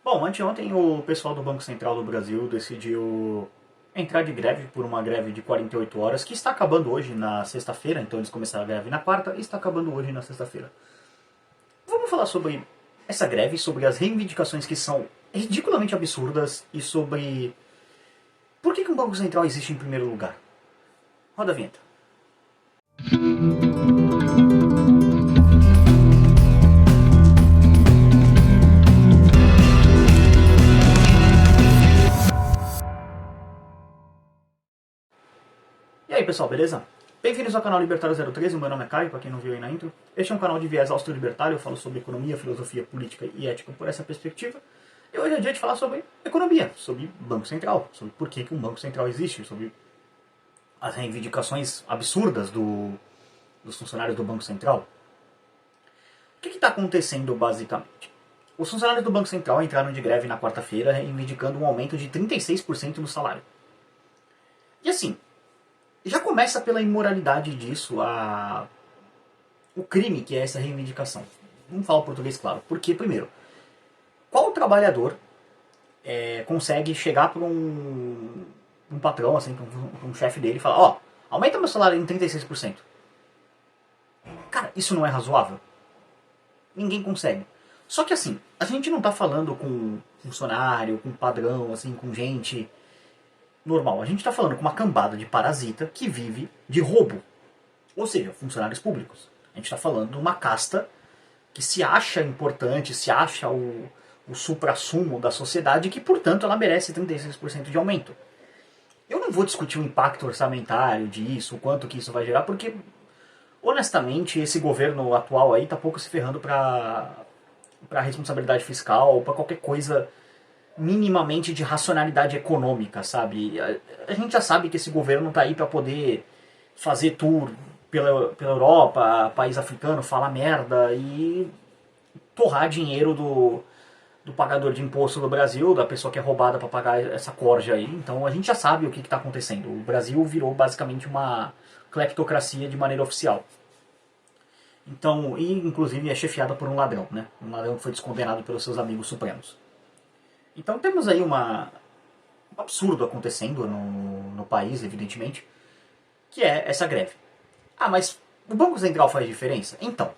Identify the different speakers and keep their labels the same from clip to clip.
Speaker 1: Bom, anteontem o pessoal do Banco Central do Brasil decidiu entrar de greve por uma greve de 48 horas, que está acabando hoje na sexta-feira, então eles começaram a greve na quarta e está acabando hoje na sexta-feira. Vamos falar sobre essa greve, sobre as reivindicações que são ridiculamente absurdas e sobre por que um Banco Central existe em primeiro lugar. Roda a vinheta. E aí pessoal, beleza? Bem-vindos ao canal Libertário 013, o meu nome é Caio, para quem não viu aí na intro. Este é um canal de viés austro-libertário, eu falo sobre economia, filosofia, política e ética por essa perspectiva. E hoje é dia de falar sobre economia, sobre Banco Central, sobre por que um Banco Central existe, sobre as reivindicações absurdas dos funcionários do Banco Central. O que está acontecendo basicamente? Os funcionários do Banco Central entraram de greve na quarta-feira reivindicando um aumento de 36% no salário. E assim, já começa pela imoralidade disso, o crime que é essa reivindicação. Vamos falar o português claro. Porque, primeiro, qual trabalhador consegue chegar para um patrão, assim, para um chefe dele e falar, ó, aumenta meu salário em 36%. Cara, isso não é razoável? Ninguém consegue. Só que assim, a gente não está falando com funcionário, com padrão, assim, com gente normal. A gente está falando com uma cambada de parasita que vive de roubo. Ou seja, funcionários públicos. A gente está falando de uma casta que se acha importante, se acha o suprassumo da sociedade e que, portanto, ela merece 36% de aumento. Eu não vou discutir o impacto orçamentário disso, o quanto que isso vai gerar, porque, honestamente, esse governo atual aí está pouco se ferrando para responsabilidade fiscal, para qualquer coisa minimamente de racionalidade econômica, sabe? A gente já sabe que esse governo está aí para poder fazer tour pela Europa, país africano, falar merda e torrar dinheiro do pagador de imposto do Brasil, da pessoa que é roubada para pagar essa corja aí. Então a gente já sabe o que está acontecendo. O Brasil virou basicamente uma cleptocracia de maneira oficial. Então, e inclusive é chefiada por um ladrão, né? Um ladrão que foi descondenado pelos seus amigos supremos. Então temos aí um absurdo acontecendo no país, evidentemente, que é essa greve. Ah, mas o Banco Central faz diferença? Então,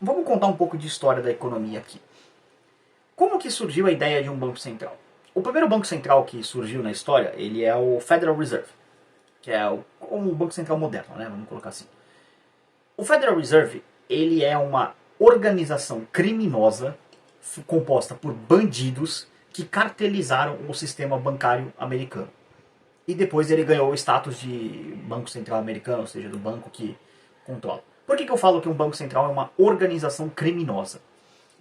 Speaker 1: vamos contar um pouco de história da economia aqui. Como que surgiu a ideia de um Banco Central? O primeiro Banco Central que surgiu na história, ele é o Federal Reserve, que é um Banco Central moderno, né? Vamos colocar assim. O Federal Reserve, ele é uma organização criminosa composta por bandidos que cartelizaram o sistema bancário americano. E depois ele ganhou o status de Banco Central americano, ou seja, do banco que controla. Por que eu falo que um Banco Central é uma organização criminosa?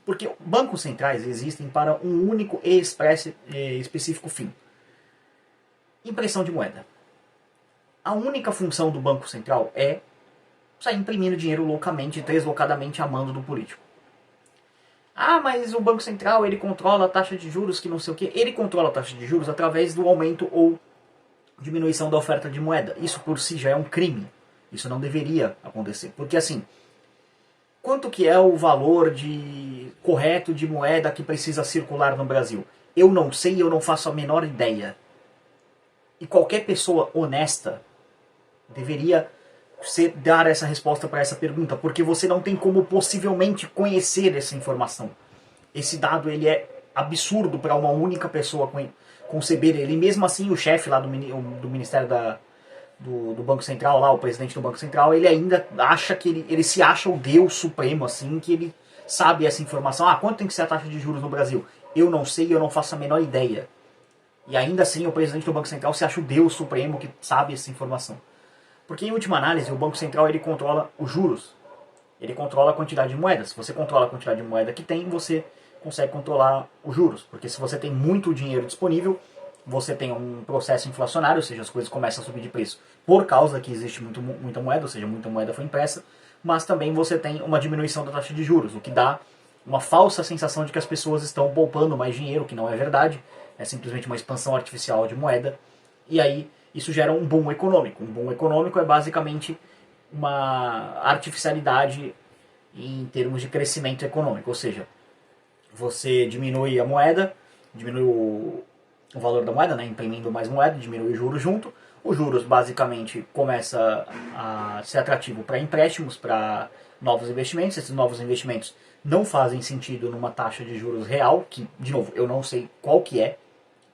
Speaker 1: Porque bancos centrais existem para um único e específico fim. Impressão de moeda. A única função do Banco Central é sair imprimindo dinheiro loucamente, deslocadamente a mando do político. Ah, mas o Banco Central ele controla a taxa de juros que não sei o que. Ele controla a taxa de juros através do aumento ou diminuição da oferta de moeda. Isso por si já é um crime. Isso não deveria acontecer. Porque assim, quanto que é o valor correto de moeda que precisa circular no Brasil? Eu não sei, eu não faço a menor ideia. E qualquer pessoa honesta deveria dar essa resposta para essa pergunta, porque você não tem como possivelmente conhecer essa informação. Esse dado ele é absurdo para uma única pessoa conceber ele. Mesmo assim, o chefe lá do Ministério do Banco Central, lá, o presidente do Banco Central, ele ainda acha que ele se acha o Deus supremo, assim, que ele sabe essa informação. Ah, quanto tem que ser a taxa de juros no Brasil? Eu não sei, eu não faço a menor ideia. E ainda assim, o presidente do Banco Central se acha o Deus supremo que sabe essa informação. Porque, em última análise, o Banco Central ele controla os juros. Ele controla a quantidade de moedas. Se você controla a quantidade de moeda que tem, você consegue controlar os juros. Porque se você tem muito dinheiro disponível, você tem um processo inflacionário, ou seja, as coisas começam a subir de preço por causa que existe muita moeda, ou seja, muita moeda foi impressa, mas também você tem uma diminuição da taxa de juros, o que dá uma falsa sensação de que as pessoas estão poupando mais dinheiro, que não é verdade, é simplesmente uma expansão artificial de moeda, e aí isso gera um boom econômico. Um boom econômico é basicamente uma artificialidade em termos de crescimento econômico, ou seja, você diminui a moeda, diminui o valor da moeda, né, imprimindo mais moeda, diminui o juros junto. Os juros basicamente começa a ser atrativo para empréstimos, para novos investimentos. Esses novos investimentos não fazem sentido numa taxa de juros real, que, de novo, eu não sei qual que é,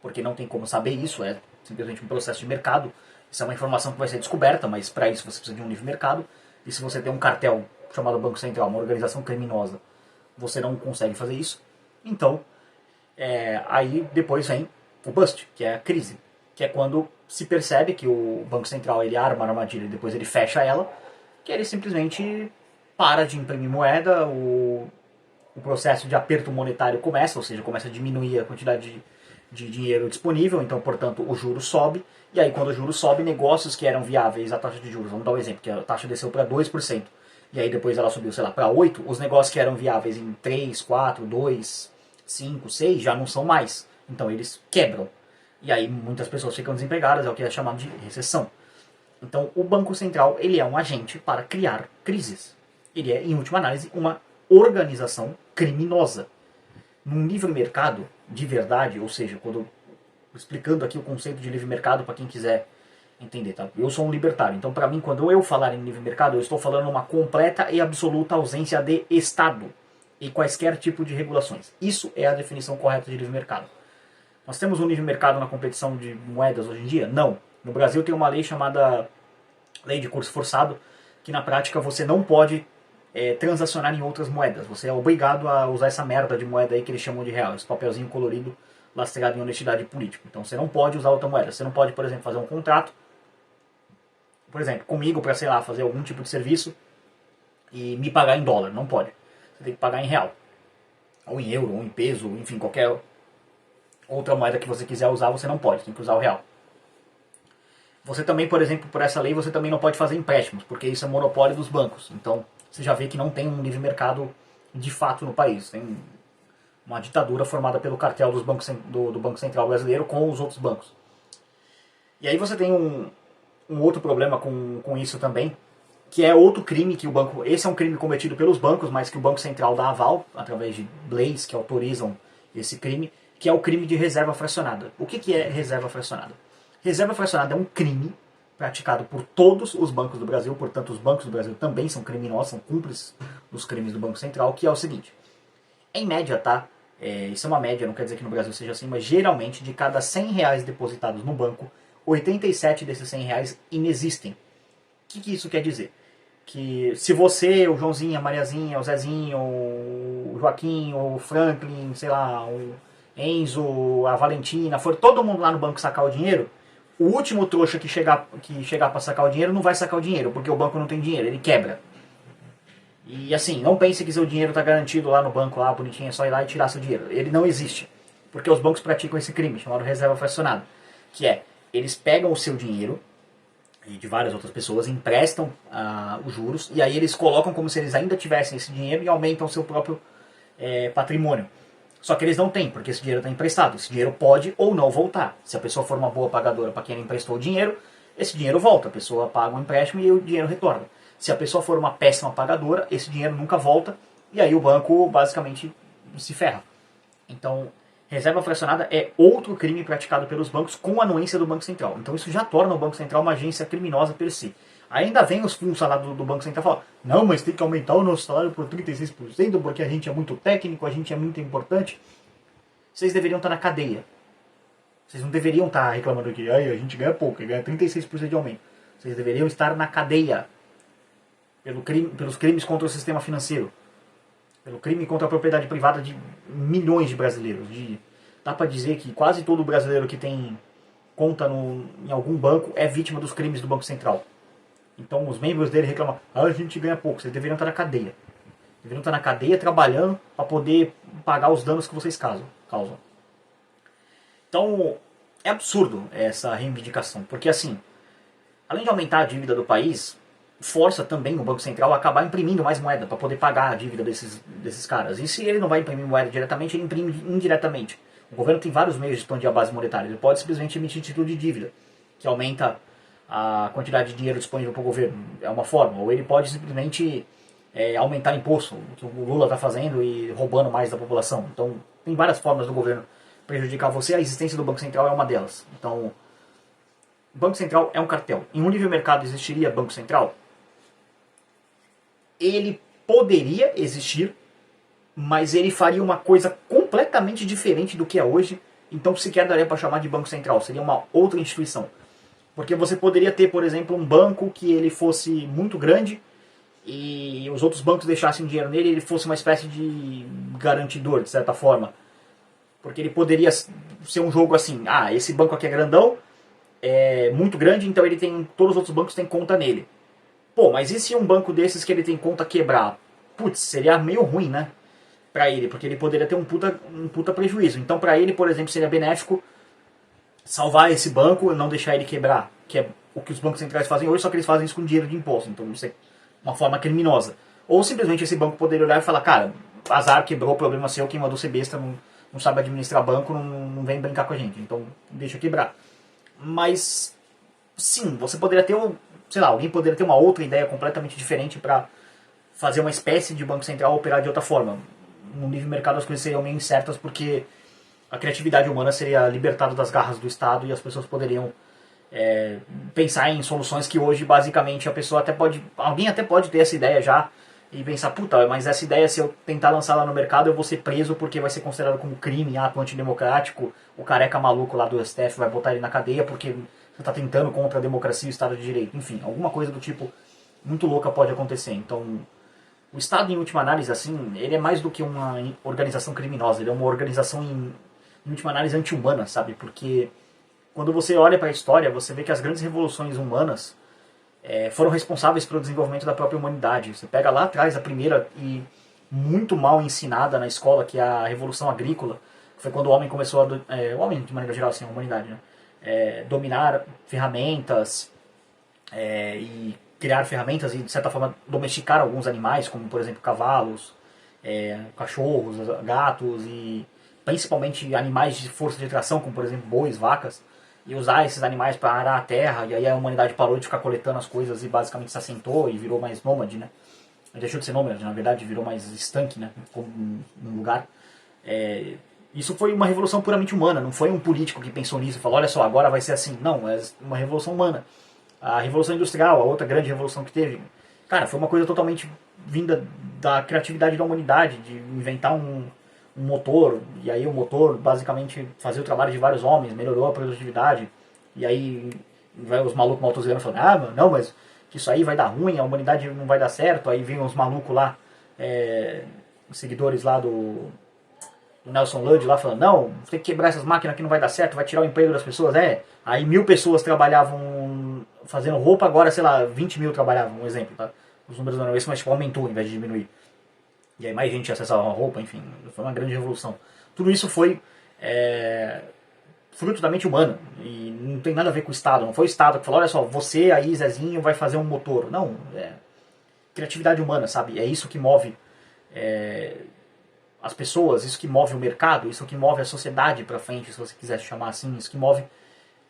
Speaker 1: porque não tem como saber isso, é simplesmente um processo de mercado. Isso é uma informação que vai ser descoberta, mas para isso você precisa de um livre mercado. E se você tem um cartel chamado Banco Central, uma organização criminosa, você não consegue fazer isso. Então, aí depois vem o bust, que é a crise, que é quando se percebe que o Banco Central ele arma a armadilha e depois ele fecha ela, que ele simplesmente para de imprimir moeda, o processo de aperto monetário começa, ou seja, começa a diminuir a quantidade de dinheiro disponível, então, portanto, o juro sobe, e aí quando o juro sobe, negócios que eram viáveis, a taxa de juros, vamos dar um exemplo, que a taxa desceu para 2%, e aí depois ela subiu, sei lá, para 8%, os negócios que eram viáveis em 3, 4, 2, 5, 6, já não são mais, então eles quebram. E aí muitas pessoas ficam desempregadas, é o que é chamado de recessão. Então o Banco Central ele é um agente para criar crises. Ele é, em última análise, uma organização criminosa. Num livre mercado, de verdade, ou seja, quando explicando aqui o conceito de livre mercado para quem quiser entender, tá? Eu sou um libertário, então para mim, quando eu falar em livre mercado, eu estou falando uma completa e absoluta ausência de Estado e quaisquer tipo de regulações. Isso é a definição correta de livre mercado. Nós temos um livre mercado na competição de moedas hoje em dia? Não. No Brasil tem uma lei chamada Lei de Curso Forçado, que na prática você não pode transacionar em outras moedas. Você é obrigado a usar essa merda de moeda aí que eles chamam de real, esse papelzinho colorido lastreado em honestidade política. Então você não pode usar outra moeda. Você não pode, por exemplo, fazer um contrato, por exemplo, comigo para, sei lá, fazer algum tipo de serviço e me pagar em dólar. Não pode. Você tem que pagar em real. Ou em euro, ou em peso, enfim, qualquer outra moeda que você quiser usar, você não pode. Tem que usar o real. Você também, por exemplo, por essa lei, você também não pode fazer empréstimos, porque isso é monopólio dos bancos. Então, você já vê que não tem um livre mercado de fato no país. Tem uma ditadura formada pelo cartel dos bancos, do Banco Central brasileiro com os outros bancos. E aí você tem um outro problema com isso também, que é outro crime que o banco... Esse é um crime cometido pelos bancos, mas que o Banco Central dá aval, através de leis que autorizam esse crime, que é o crime de reserva fracionada. O que é reserva fracionada? Reserva fracionada é um crime praticado por todos os bancos do Brasil, portanto os bancos do Brasil também são criminosos, são cúmplices dos crimes do Banco Central, que é o seguinte: em média, tá? Isso é uma média, não quer dizer que no Brasil seja assim, mas geralmente de cada 100 reais depositados no banco, 87 desses 100 reais inexistem. O que isso quer dizer? Que se você, o Joãozinho, a Mariazinha, o Zezinho, o Joaquim, o Franklin, sei lá, o Enzo, a Valentina, for todo mundo lá no banco sacar o dinheiro, o último trouxa que chegar para sacar o dinheiro não vai sacar o dinheiro, porque o banco não tem dinheiro, ele quebra. E assim, não pense que seu dinheiro está garantido lá no banco, lá bonitinho, é só ir lá e tirar seu dinheiro. Ele não existe, porque os bancos praticam esse crime, chamado reserva fracionada, que é, eles pegam o seu dinheiro, e de várias outras pessoas, emprestam os juros, e aí eles colocam como se eles ainda tivessem esse dinheiro e aumentam o seu próprio patrimônio. Só que eles não têm, porque esse dinheiro está emprestado. Esse dinheiro pode ou não voltar. Se a pessoa for uma boa pagadora para quem ele emprestou o dinheiro, esse dinheiro volta. A pessoa paga um empréstimo e o dinheiro retorna. Se a pessoa for uma péssima pagadora, esse dinheiro nunca volta e aí o banco basicamente se ferra. Então, reserva fracionada é outro crime praticado pelos bancos com a anuência do Banco Central. Então isso já torna o Banco Central uma agência criminosa per si. Ainda vem os fundos lá do Banco Central falam: não, mas tem que aumentar o nosso salário por 36%, porque a gente é muito técnico, a gente é muito importante. Vocês deveriam estar na cadeia. Vocês não deveriam estar reclamando que a gente ganha pouco, ganha 36% de aumento. Vocês deveriam estar na cadeia pelos crimes contra o sistema financeiro, pelo crime contra a propriedade privada de milhões de brasileiros. Dá para dizer que quase todo brasileiro que tem conta em algum banco é vítima dos crimes do Banco Central. Então os membros dele reclamam: a gente ganha pouco. Vocês deveriam estar na cadeia. Deveriam estar na cadeia trabalhando para poder pagar os danos que vocês causam. Então é absurdo essa reivindicação, porque assim, além de aumentar a dívida do país, força também o Banco Central a acabar imprimindo mais moeda para poder pagar a dívida desses caras. E se ele não vai imprimir moeda diretamente, ele imprime indiretamente. O governo tem vários meios de expandir a base monetária. Ele pode simplesmente emitir título de dívida, que aumenta a quantidade de dinheiro disponível para o governo. É uma forma. Ou ele pode simplesmente aumentar imposto, o que o Lula está fazendo e roubando mais da população. Então tem várias formas do governo prejudicar você, a existência do Banco Central é uma delas. Então, o Banco Central é um cartel. Em um livre mercado existiria Banco Central? Ele poderia existir, mas ele faria uma coisa completamente diferente do que é hoje, então sequer daria para chamar de Banco Central, seria uma outra instituição. Porque você poderia ter, por exemplo, um banco que ele fosse muito grande e os outros bancos deixassem dinheiro nele e ele fosse uma espécie de garantidor, de certa forma. Porque ele poderia ser um jogo assim, esse banco aqui é grandão, é muito grande, então ele tem, todos os outros bancos têm conta nele. Pô, mas e se um banco desses que ele tem conta quebrar? Putz, seria meio ruim, né? Pra ele, porque ele poderia ter um puta prejuízo. Então pra ele, por exemplo, seria benéfico salvar esse banco e não deixar ele quebrar, que é o que os bancos centrais fazem hoje, só que eles fazem isso com dinheiro de imposto, então isso é uma forma criminosa. Ou simplesmente esse banco poderia olhar e falar, cara, azar, quebrou, problema seu, quem mandou ser besta, não sabe administrar banco, não vem brincar com a gente, então deixa quebrar. Mas, sim, você poderia ter, sei lá, alguém poderia ter uma outra ideia completamente diferente para fazer uma espécie de banco central operar de outra forma. No nível de mercado as coisas seriam meio incertas porque a criatividade humana seria libertada das garras do Estado e as pessoas poderiam pensar em soluções que hoje basicamente a pessoa até pode, alguém até pode ter essa ideia já e pensar, puta, mas essa ideia se eu tentar lançar lá no mercado eu vou ser preso porque vai ser considerado como crime, ato antidemocrático, o careca maluco lá do STF vai botar ele na cadeia porque você está tentando contra a democracia e o Estado de Direito, enfim, alguma coisa do tipo muito louca pode acontecer. Então o Estado, em última análise, assim, ele é mais do que uma organização criminosa, ele é uma organização em última análise anti-humana, sabe? Porque quando você olha para a história, você vê que as grandes revoluções humanas foram responsáveis pelo desenvolvimento da própria humanidade. Você pega lá atrás a primeira e muito mal ensinada na escola, que é a Revolução Agrícola, que foi quando o homem começou o homem, de maneira geral, assim, a humanidade, né? Dominar ferramentas e criar ferramentas e, de certa forma, domesticar alguns animais, como, por exemplo, cavalos, cachorros, gatos e principalmente animais de força de tração, como, por exemplo, bois, vacas, e usar esses animais para arar a terra, e aí a humanidade parou de ficar coletando as coisas e basicamente se assentou e virou mais nômade, né? Deixou de ser nômade, na verdade, virou mais estanque, né? Como num lugar. Isso foi uma revolução puramente humana, não foi um político que pensou nisso e falou, olha só, agora vai ser assim. Não, é uma revolução humana. A Revolução Industrial, a outra grande revolução que teve, cara, foi uma coisa totalmente vinda da criatividade da humanidade, de inventar um motor, e aí o motor basicamente fazia o trabalho de vários homens, melhorou a produtividade, e aí vai os malucos motosserranos falando, não, mas que isso aí vai dar ruim, a humanidade não vai dar certo, aí vem os malucos lá, os seguidores lá do Nelson Ludwig lá falando, não, tem que quebrar essas máquinas que não vai dar certo, vai tirar o emprego das pessoas, aí 1000 pessoas trabalhavam fazendo roupa, agora, sei lá, 20 mil trabalhavam, um exemplo, tá? Os números não eram esses, mas tipo, aumentou ao invés de diminuir. E aí mais gente acessava a roupa, enfim, foi uma grande revolução. Tudo isso foi fruto da mente humana, e não tem nada a ver com o Estado, não foi o Estado que falou, olha só, você aí, Zezinho, vai fazer um motor. Não, criatividade humana, sabe? É isso que move as pessoas, isso que move o mercado, isso que move a sociedade para frente, se você quiser chamar assim, isso que move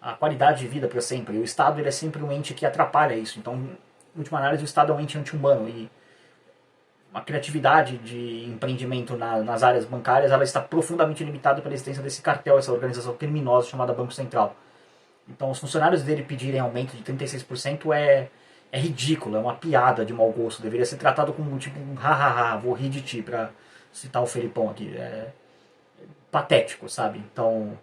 Speaker 1: a qualidade de vida para sempre. E o Estado ele é sempre um ente que atrapalha isso. Então, em última análise, o Estado é um ente anti-humano e a criatividade de empreendimento nas áreas bancárias ela está profundamente limitada pela existência desse cartel, essa organização criminosa chamada Banco Central. Então, os funcionários dele pedirem aumento de 36% é ridículo, é uma piada de mau gosto. Deveria ser tratado como tipo, hahaha, vou rir de ti, para citar o Felipão aqui. É patético, sabe? Então,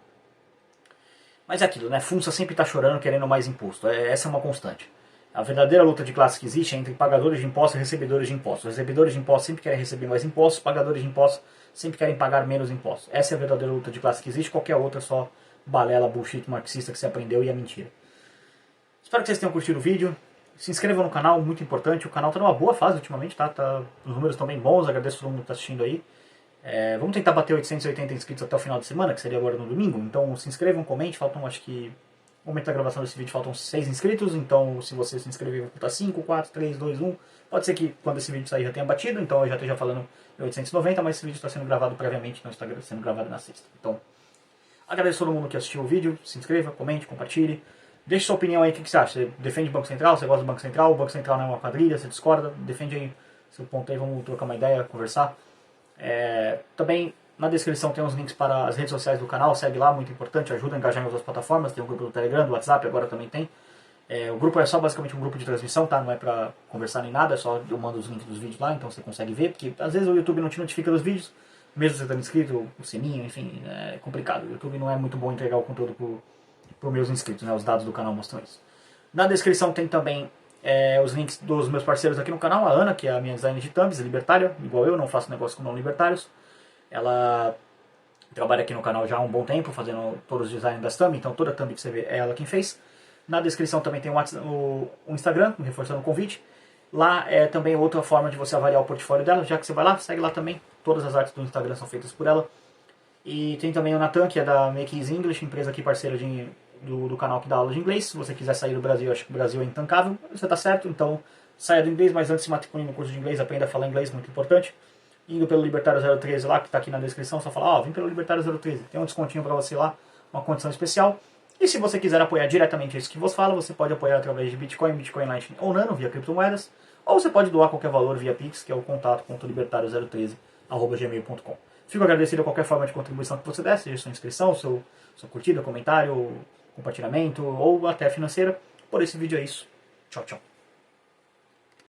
Speaker 1: mas é aquilo, né? Funça sempre está chorando, querendo mais imposto. Essa é uma constante. A verdadeira luta de classe que existe é entre pagadores de impostos e recebedores de impostos. Os recebedores de impostos sempre querem receber mais impostos, pagadores de impostos sempre querem pagar menos impostos. Essa é a verdadeira luta de classe que existe, qualquer outra é só balela, bullshit marxista que você aprendeu e é mentira. Espero que vocês tenham curtido o vídeo. Se inscrevam no canal, muito importante. O canal está numa boa fase ultimamente, tá? Os números estão bem bons, agradeço a todo mundo que está assistindo aí. Vamos tentar bater 880 inscritos até o final de semana, que seria agora no domingo. Então se inscrevam, comente, faltam acho que... No momento da gravação desse vídeo faltam 6 inscritos, então se você se inscrever vai contar 5, 4, 3, 2, 1. Pode ser que quando esse vídeo sair já tenha batido, então eu já esteja falando em 890, mas esse vídeo está sendo gravado previamente, não está sendo gravado na sexta. Então, agradeço a todo mundo que assistiu o vídeo, se inscreva, comente, compartilhe. Deixe sua opinião aí, o que você acha? Você defende o Banco Central, você gosta do Banco Central, o Banco Central não é uma quadrilha, você discorda? Defende aí seu ponto aí, vamos trocar uma ideia, conversar. Também Na descrição tem os links para as redes sociais do canal, segue lá, muito importante, ajuda a engajar em outras plataformas, tem o grupo do Telegram, do WhatsApp, agora também tem. O grupo é só basicamente um grupo de transmissão, tá? Não é pra conversar nem nada, é só eu mando os links dos vídeos lá, então você consegue ver, porque às vezes o YouTube não te notifica dos vídeos, mesmo você estando inscrito, o sininho, enfim, é complicado. O YouTube não é muito bom entregar o conteúdo para os meus inscritos, né? Os dados do canal mostram isso. Na descrição tem também os links dos meus parceiros aqui no canal, a Ana, que é a minha designer de thumbs, libertária, igual eu, não faço negócio com não libertários. Ela trabalha aqui no canal já há um bom tempo, fazendo todos os designs das thumb, então toda thumb que você vê é ela quem fez. Na descrição também tem o Instagram, reforçando o convite. Lá é também outra forma de você avaliar o portfólio dela, já que você vai lá, segue lá também. Todas as artes do Instagram são feitas por ela. E tem também o Nathan, que é da Make Easy English, empresa aqui parceira do canal que dá aula de inglês. Se você quiser sair do Brasil, acho que o Brasil é intancável, você está certo, então saia do inglês, mas antes se matricule no curso de inglês, aprenda a falar inglês, muito importante. Indo pelo Libertário 013 lá, que está aqui na descrição, só falar, vem pelo Libertário 013, tem um descontinho para você lá, uma condição especial. E se você quiser apoiar diretamente isso que vos fala, você pode apoiar através de Bitcoin, Bitcoin Lightning ou Nano, via criptomoedas, ou você pode doar qualquer valor via Pix, que é o contato.libertario013@gmail.com. Fico agradecido a qualquer forma de contribuição que você der, seja sua inscrição, sua curtida, comentário, compartilhamento ou até financeira. Por esse vídeo é isso. Tchau, tchau.